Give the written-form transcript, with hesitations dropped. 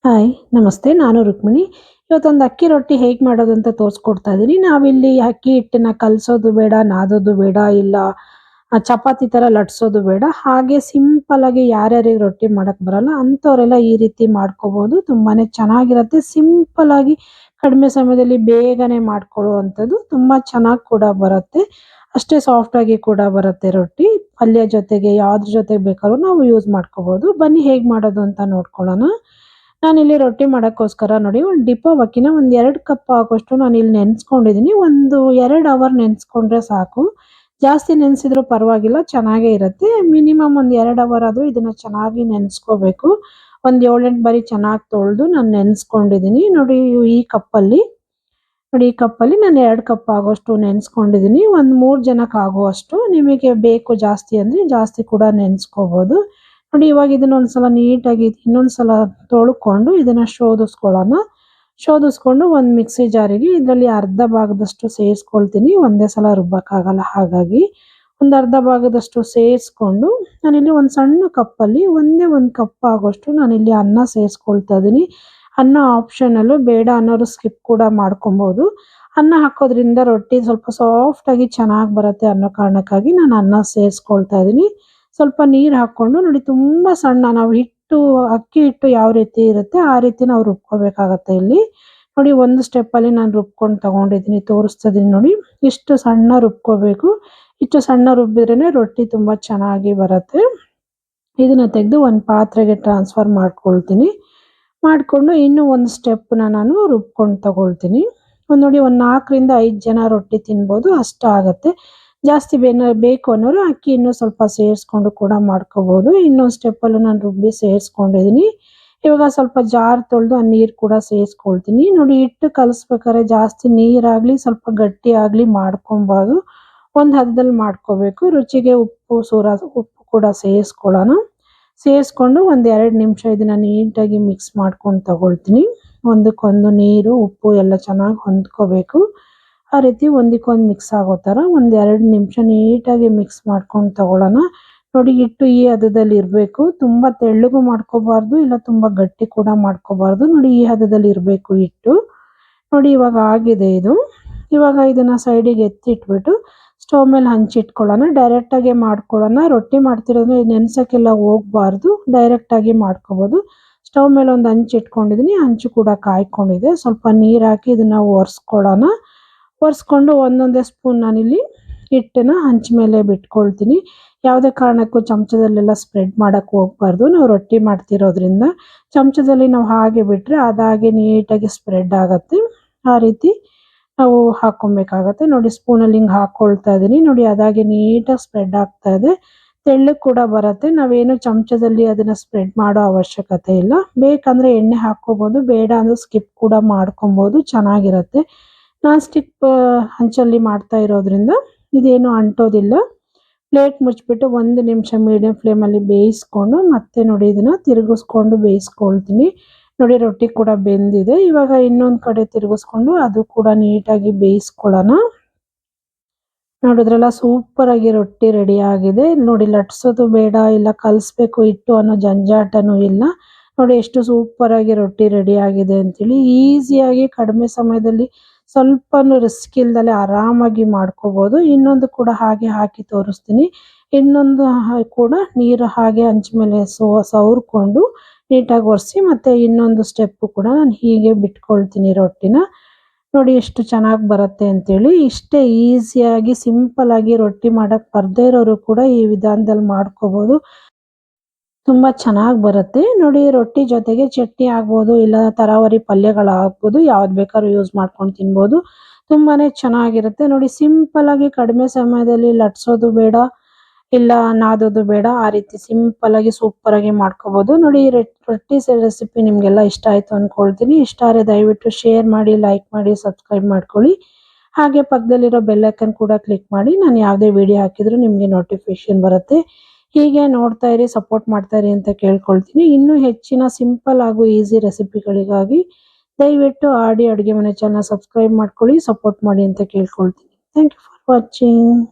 Hi ನಮಸ್ತೆ. ನಾನು ರುಕ್ಮಿಣಿ. ಇವತ್ತೊಂದು ಅಕ್ಕಿ ರೊಟ್ಟಿ ಹೇಗೆ ಮಾಡೋದು ಅಂತ ತೋರಿಸ್ಕೊಡ್ತಾ ಇದ್ದೀನಿ. ನಾವಿಲ್ಲಿ ಅಕ್ಕಿ ಹಿಟ್ಟನ್ನ ಕಲಸೋದು ಬೇಡ, ನಾದೋದು ಬೇಡ, ಇಲ್ಲ ಚಪಾತಿ ಥರ ಲಟ್ಸೋದು ಬೇಡ. ಹಾಗೆ ಸಿಂಪಲ್ ಆಗಿ ಯಾರ್ಯಾರಿಗೆ ರೊಟ್ಟಿ ಮಾಡಕ್ ಬರಲ್ಲ ಅಂಥವರೆಲ್ಲ ಈ ರೀತಿ ಮಾಡ್ಕೋಬಹುದು. ತುಂಬಾನೇ ಚೆನ್ನಾಗಿರುತ್ತೆ. ಸಿಂಪಲ್ ಆಗಿ ಕಡಿಮೆ ಸಮಯದಲ್ಲಿ ಬೇಗನೆ ಮಾಡ್ಕೊಳ್ಳುವಂಥದ್ದು. ತುಂಬಾ ಚೆನ್ನಾಗಿ ಕೂಡ ಬರುತ್ತೆ. ಅಷ್ಟೇ ಸಾಫ್ಟ್ ಆಗಿ ಕೂಡ ಬರುತ್ತೆ ರೊಟ್ಟಿ. ಪಲ್ಯ ಜೊತೆಗೆ ಯಾವ್ದ್ರ ಜೊತೆಗೆ ಬೇಕಾದ್ರೂ ನಾವು ಯೂಸ್ ಮಾಡ್ಕೋಬಹುದು. ಬನ್ನಿ ಹೇಗೆ ಮಾಡೋದು ಅಂತ ನೋಡ್ಕೊಳ್ಳೋಣ. ನಾನಿಲ್ಲಿ ರೊಟ್ಟಿ ಮಾಡಕ್ಕೋಸ್ಕರ ನೋಡಿ ಒಂದು ಡಿಪೋ ಅಕ್ಕಿನ ಒಂದು 2 ಕಪ್ ಆಗೋಷ್ಟು ನಾನಿಲ್ಲಿ ನೆನೆಸ್ಕೊಂಡಿದ್ದೀನಿ. ಒಂದು 2 ಅವರ್ ನೆನೆಸ್ಕೊಂಡ್ರೆ ಸಾಕು. ಜಾಸ್ತಿ ನೆನೆಸಿದ್ರೂ ಪರವಾಗಿಲ್ಲ, ಚೆನ್ನಾಗೇ ಇರುತ್ತೆ. ಮಿನಿಮಮ್ ಒಂದು 2 ಅವರ್ ಆದ್ರೂ ಇದನ್ನ ಚೆನ್ನಾಗಿ ನೆನೆಸ್ಕೋಬೇಕು. ಒಂದು 7-8 ಬಾರಿ ಚೆನ್ನಾಗಿ ತೊಳೆದು ನಾನು ನೆನೆಸ್ಕೊಂಡಿದ್ದೀನಿ. ನೋಡಿ ಈ ಕಪ್ಪಲ್ಲಿ ನೋಡಿ ಈ ಕಪ್ಪಲ್ಲಿ ನಾನು 2 ಕಪ್ ಆಗೋಷ್ಟು ನೆನೆಸ್ಕೊಂಡಿದ್ದೀನಿ. ಒಂದು 3 ಜನಕ್ಕೆ ಆಗುವಷ್ಟು. ನಿಮಗೆ ಬೇಕು ಜಾಸ್ತಿ ಅಂದರೆ ಜಾಸ್ತಿ ಕೂಡ ನೆನೆಸ್ಕೋಬೋದು. ನೋಡಿ ಇವಾಗ ಇದನ್ನ ಒಂದ್ಸಲ ನೀಟಾಗಿ ಇನ್ನೊಂದ್ಸಲ ತೊಳ್ಕೊಂಡು ಇದನ್ನ ಶೋಧಿಸ್ಕೊಳ್ಳೋಣ. ಶೋಧಿಸ್ಕೊಂಡು ಒಂದು ಮಿಕ್ಸಿ ಜಾರಿಗೆ ಇದರಲ್ಲಿ ಅರ್ಧ ಭಾಗದಷ್ಟು ಸೇರಿಸ್ಕೊಳ್ತೀನಿ. ಒಂದೇ ಸಲ ರುಬ್ಬಕ್ಕಾಗಲ್ಲ, ಹಾಗಾಗಿ ಒಂದು ಅರ್ಧ ಭಾಗದಷ್ಟು ಸೇರಿಸ್ಕೊಂಡು ನಾನಿಲ್ಲಿ ಒಂದು ಸಣ್ಣ ಕಪ್ಪಲ್ಲಿ ಒಂದೇ ಒಂದು ಕಪ್ ಆಗೋಷ್ಟು ನಾನಿಲ್ಲಿ ಅನ್ನ ಸೇರಿಸ್ಕೊಳ್ತಾ ಇದ್ದೀನಿ. ಅನ್ನ ಆಪ್ಷನಲ್ಲು, ಬೇಡ ಅನ್ನೋರು ಸ್ಕಿಪ್ ಕೂಡ ಮಾಡ್ಕೊಬೋದು. ಅನ್ನ ಹಾಕೋದ್ರಿಂದ ರೊಟ್ಟಿ ಸ್ವಲ್ಪ ಸಾಫ್ಟ್ ಆಗಿ ಚೆನ್ನಾಗಿ ಬರುತ್ತೆ ಅನ್ನೋ ಕಾರಣಕ್ಕಾಗಿ ನಾನು ಅನ್ನ ಸೇರಿಸ್ಕೊಳ್ತಾ ಇದ್ದೀನಿ. ಸ್ವಲ್ಪ ನೀರು ಹಾಕ್ಕೊಂಡು ನೋಡಿ ತುಂಬ ಸಣ್ಣ ನಾವು ಹಿಟ್ಟು ಅಕ್ಕಿ ಹಿಟ್ಟು ಯಾವ ರೀತಿ ಇರುತ್ತೆ ಆ ರೀತಿ ನಾವು ರುಬ್ಕೋಬೇಕಾಗತ್ತೆ ಇಲ್ಲಿ. ನೋಡಿ ಒಂದು ಸ್ಟೆಪ್ಪಲ್ಲಿ ನಾನು ರುಬ್ಕೊಂಡು ತಗೊಂಡಿದ್ದೀನಿ, ತೋರಿಸ್ತಾ ಇದೀನಿ ನೋಡಿ. ಇಷ್ಟು ಸಣ್ಣ ರುಬ್ಕೋಬೇಕು. ಇಷ್ಟು ಸಣ್ಣ ರುಬ್ಬಿದ್ರೇನೆ ರೊಟ್ಟಿ ತುಂಬ ಚೆನ್ನಾಗಿ ಬರುತ್ತೆ. ಇದನ್ನ ತೆಗೆದು ಒಂದು ಪಾತ್ರೆಗೆ ಟ್ರಾನ್ಸ್ಫರ್ ಮಾಡ್ಕೊಳ್ತೀನಿ. ಮಾಡಿಕೊಂಡು ಇನ್ನೂ ಒಂದು ಸ್ಟೆಪ್ನ ನಾನು ರುಬ್ಕೊಂಡು ತಗೊಳ್ತೀನಿ. ಒಂದು ನೋಡಿ ಒಂದು 4ರಿಂದ 5 ಜನ ರೊಟ್ಟಿ ತಿನ್ಬೋದು, ಅಷ್ಟು ಆಗುತ್ತೆ. ಜಾಸ್ತಿ ಬೇಕು ಅನ್ನೋರು ಅಕ್ಕಿ ಇನ್ನೂ ಸ್ವಲ್ಪ ಸೇರಿಸ್ಕೊಂಡು ಕೂಡ ಮಾಡ್ಕೋಬೋದು. ಇನ್ನೊಂದು ಸ್ಟೆಪ್ಪಲ್ಲೂ ನಾನು ರುಬ್ಬಿ ಸೇರಿಸ್ಕೊಂಡಿದ್ದೀನಿ. ಇವಾಗ ಸ್ವಲ್ಪ ಜಾರ್ ತೊಳೆದು ಆ ನೀರು ಕೂಡ ಸೇರಿಸ್ಕೊಳ್ತೀನಿ. ನೋಡಿ ಹಿಟ್ಟು ಕಲಿಸ್ಬೇಕಾದ್ರೆ ಜಾಸ್ತಿ ನೀರಾಗಲಿ ಸ್ವಲ್ಪ ಗಟ್ಟಿ ಆಗಲಿ ಮಾಡ್ಕೊಬಾರ್ದು. ಒಂದು ಹದದಲ್ಲಿ ಮಾಡ್ಕೋಬೇಕು. ರುಚಿಗೆ ಉಪ್ಪು ಕೂಡ ಸೇರಿಸ್ಕೊಳ್ಳೋಣ. ಸೇರಿಸ್ಕೊಂಡು ಒಂದು 2 ನಿಮಿಷ ಇದನ್ನ ನೀಟಾಗಿ ಮಿಕ್ಸ್ ಮಾಡ್ಕೊಂಡು ತಗೊಳ್ತೀನಿ. ಒಂದಕ್ಕೊಂದು ನೀರು ಉಪ್ಪು ಎಲ್ಲ ಚೆನ್ನಾಗಿ ಹೊಂದ್ಕೋಬೇಕು. ಆ ರೀತಿ ಒಂದಕ್ಕೊಂದು ಮಿಕ್ಸ್ ಆಗೋ ಥರ ಒಂದು 2 ನಿಮಿಷ ನೀಟಾಗಿ ಮಿಕ್ಸ್ ಮಾಡ್ಕೊಂಡು ತಗೊಳ್ಳೋಣ. ನೋಡಿ ಹಿಟ್ಟು ಈ ಹದದಲ್ಲಿ ಇರಬೇಕು. ತುಂಬ ತೆಳ್ಳಗೂ ಮಾಡ್ಕೋಬಾರ್ದು, ಇಲ್ಲ ತುಂಬ ಗಟ್ಟಿ ಕೂಡ ಮಾಡ್ಕೋಬಾರ್ದು. ನೋಡಿ ಈ ಹದದಲ್ಲಿ ಇರಬೇಕು ಹಿಟ್ಟು. ನೋಡಿ ಇವಾಗ ಆಗಿದೆ ಇದು. ಇವಾಗ ಇದನ್ನ ಸೈಡಿಗೆ ಎತ್ತಿಟ್ಬಿಟ್ಟು ಸ್ಟವ್ ಮೇಲೆ ಹಂಚಿಟ್ಕೊಳ್ಳೋಣ. ಡೈರೆಕ್ಟಾಗಿ ಮಾಡ್ಕೊಳ್ಳೋಣ. ರೊಟ್ಟಿ ಮಾಡ್ತಿರೋದ್ರೆ ನೆನ್ಸೋಕ್ಕೆಲ್ಲ ಹೋಗಬಾರ್ದು, ಡೈರೆಕ್ಟಾಗಿ ಮಾಡ್ಕೋಬೋದು. ಸ್ಟವ್ ಮೇಲೆ ಒಂದು ಹಂಚು ಇಟ್ಕೊಂಡಿದ್ದೀನಿ, ಹಂಚು ಕೂಡ ಕಾಯ್ಕೊಂಡಿದೆ. ಸ್ವಲ್ಪ ನೀರು ಹಾಕಿ ಇದನ್ನು ಒರೆಸ್ಕೊಳ್ಳೋಣ. ಒರೆಸ್ಕೊಂಡು ಒಂದೊಂದೇ ಸ್ಪೂನ್ ನಾನಿಲ್ಲಿ ಹಿಟ್ಟನ್ನ ಹಂಚ ಮೇಲೆ ಬಿಟ್ಕೊಳ್ತೀನಿ. ಯಾವುದೇ ಕಾರಣಕ್ಕೂ ಚಮಚದಲ್ಲೆಲ್ಲ ಸ್ಪ್ರೆಡ್ ಮಾಡೋಕ್ಕೆ ಹೋಗಬಾರ್ದು. ನಾವು ರೊಟ್ಟಿ ಮಾಡ್ತಿರೋದ್ರಿಂದ ಚಮಚದಲ್ಲಿ ನಾವು ಹಾಗೆ ಬಿಟ್ಟರೆ ಅದಾಗೆ ನೀಟಾಗಿ ಸ್ಪ್ರೆಡ್ ಆಗುತ್ತೆ. ಆ ರೀತಿ ನಾವು ಹಾಕ್ಕೊಬೇಕಾಗತ್ತೆ. ನೋಡಿ ಸ್ಪೂನಲ್ಲಿ ಹಿಂಗೆ ಹಾಕ್ಕೊಳ್ತಾ ಇದ್ದೀನಿ. ನೋಡಿ ಅದಾಗೆ ನೀಟಾಗಿ ಸ್ಪ್ರೆಡ್ ಆಗ್ತಾ ಇದೆ. ತೆಳ್ಳಗೆ ಕೂಡ ಬರುತ್ತೆ. ನಾವೇನು ಚಮಚದಲ್ಲಿ ಅದನ್ನು ಸ್ಪ್ರೆಡ್ ಮಾಡೋ ಅವಶ್ಯಕತೆ ಇಲ್ಲ. ಬೇಕಂದರೆ ಎಣ್ಣೆ ಹಾಕ್ಕೋಬೋದು, ಬೇಡ ಅಂದರೆ ಸ್ಕಿಪ್ ಕೂಡ ಮಾಡ್ಕೊಬೋದು, ಚೆನ್ನಾಗಿರುತ್ತೆ. ನಾನ್ ಸ್ಟಿಕ್ ಹಂಚಲ್ಲಿ ಮಾಡ್ತಾ ಇರೋದ್ರಿಂದ ಇದೇನು ಅಂಟೋದಿಲ್ಲ. ಪ್ಲೇಟ್ ಮುಚ್ಚಿಬಿಟ್ಟು 1 ನಿಮಿಷ ಮೀಡಿಯಂ ಫ್ಲೇಮಲ್ಲಿ ಬೇಯಿಸ್ಕೊಂಡು ಮತ್ತೆ ನೋಡಿ ಇದನ್ನು ತಿರುಗಿಸ್ಕೊಂಡು ಬೇಯಿಸ್ಕೊಳ್ತೀನಿ. ನೋಡಿ ರೊಟ್ಟಿ ಕೂಡ ಬೆಂದಿದೆ. ಇವಾಗ ಇನ್ನೊಂದು ಕಡೆ ತಿರುಗಿಸ್ಕೊಂಡು ಅದು ಕೂಡ ನೀಟಾಗಿ ಬೇಯಿಸ್ಕೊಳ್ಳೋಣ. ನೋಡಿದ್ರಲ್ಲ ಸೂಪರಾಗಿ ರೊಟ್ಟಿ ರೆಡಿ ಆಗಿದೆ. ನೋಡಿ ಲಟ್ಸೋದು ಬೇಡ, ಇಲ್ಲ ಕಲಿಸ್ಬೇಕು ಹಿಟ್ಟು ಅನ್ನೋ ಜಂಜಾಟನೂ ಇಲ್ಲ. ನೋಡಿ ಎಷ್ಟು ಸೂಪರಾಗಿ ರೊಟ್ಟಿ ರೆಡಿ ಆಗಿದೆ ಅಂತೇಳಿ. ಈಸಿಯಾಗಿ ಕಡಿಮೆ ಸಮಯದಲ್ಲಿ ಸ್ವಲ್ಪನೂ ರಿಸ್ಕ್ ಇಲ್ದಲೆ ಆರಾಮಾಗಿ ಮಾಡ್ಕೋಬೋದು. ಇನ್ನೊಂದು ಕೂಡ ಹಾಗೆ ಹಾಕಿ ತೋರಿಸ್ತೀನಿ. ಇನ್ನೊಂದು ಕೂಡ ನೀರು ಹಾಗೆ ಹಂಚ ಮೇಲೆ ಸವರ್ಕೊಂಡು ನೀಟಾಗಿ ಒರೆಸಿ ಮತ್ತೆ ಇನ್ನೊಂದು ಸ್ಟೆಪ್ಪು ಕೂಡ ನಾನು ಹೀಗೆ ಬಿಟ್ಕೊಳ್ತೀನಿ ರೊಟ್ಟಿನ. ನೋಡಿ ಎಷ್ಟು ಚೆನ್ನಾಗಿ ಬರುತ್ತೆ ಅಂತೇಳಿ. ಇಷ್ಟೇ ಈಸಿಯಾಗಿ ಸಿಂಪಲ್ಲಾಗಿ ರೊಟ್ಟಿ ಮಾಡೋಕ್ಕೆ ಬರದೇ ಇರೋರು ಕೂಡ ಈ ವಿಧಾನದಲ್ಲಿ ಮಾಡ್ಕೋಬೋದು. ತುಂಬ ಚೆನ್ನಾಗಿ ಬರುತ್ತೆ. ನೋಡಿ ರೊಟ್ಟಿ ಜೊತೆಗೆ ಚಟ್ನಿ ಆಗ್ಬೋದು, ಇಲ್ಲ ತರಾವರಿ ಪಲ್ಯಗಳಾಗ್ಬೋದು, ಯಾವ್ದು ಬೇಕಾದ್ರೂ ಯೂಸ್ ಮಾಡ್ಕೊಂಡು ತಿನ್ಬೋದು. ತುಂಬಾನೇ ಚೆನ್ನಾಗಿರುತ್ತೆ. ನೋಡಿ ಸಿಂಪಲ್ಲಾಗಿ ಕಡಿಮೆ ಸಮಯದಲ್ಲಿ ಲಟ್ಸೋದು ಬೇಡ, ಇಲ್ಲ ನಾದೋದು ಬೇಡ, ಆ ರೀತಿ ಸಿಂಪಲ್ಲಾಗಿ ಸೂಪರಾಗಿ ಮಾಡ್ಕೋಬೋದು. ನೋಡಿ ರೊಟ್ಟಿ ರೆಸಿಪಿ ನಿಮಗೆಲ್ಲ ಇಷ್ಟ ಆಯಿತು ಅಂದ್ಕೊಳ್ತೀನಿ. ಇಷ್ಟ ಆದರೆ ದಯವಿಟ್ಟು ಶೇರ್ ಮಾಡಿ, ಲೈಕ್ ಮಾಡಿ, ಸಬ್ಸ್ಕ್ರೈಬ್ ಮಾಡ್ಕೊಳ್ಳಿ. ಹಾಗೆ ಪಕ್ಕದಲ್ಲಿರೋ ಬೆಲ್ ಐಕನ್ ಕೂಡ ಕ್ಲಿಕ್ ಮಾಡಿ. ನಾನು ಯಾವುದೇ ವಿಡಿಯೋ ಹಾಕಿದರೂ ನಿಮಗೆ ನೋಟಿಫಿಕೇಶನ್ ಬರುತ್ತೆ. ಹೀಗೆ ನೋಡ್ತಾ ಇರಿ, ಸಪೋರ್ಟ್ ಮಾಡ್ತಾ ಇರಿ ಅಂತ ಕೇಳ್ಕೊಳ್ತೀನಿ. ಇನ್ನೂ ಹೆಚ್ಚಿನ ಸಿಂಪಲ್ ಹಾಗೂ ಈಸಿ ರೆಸಿಪಿಗಳಿಗಾಗಿ ದಯವಿಟ್ಟು ಆಡಿ ಅಡುಗೆ ಮನೆ ಚಾನಲ್ ಸಬ್ಸ್ಕ್ರೈಬ್ ಮಾಡ್ಕೊಳ್ಳಿ, ಸಪೋರ್ಟ್ ಮಾಡಿ ಅಂತ ಕೇಳ್ಕೊಳ್ತೀನಿ. Thank you for watching.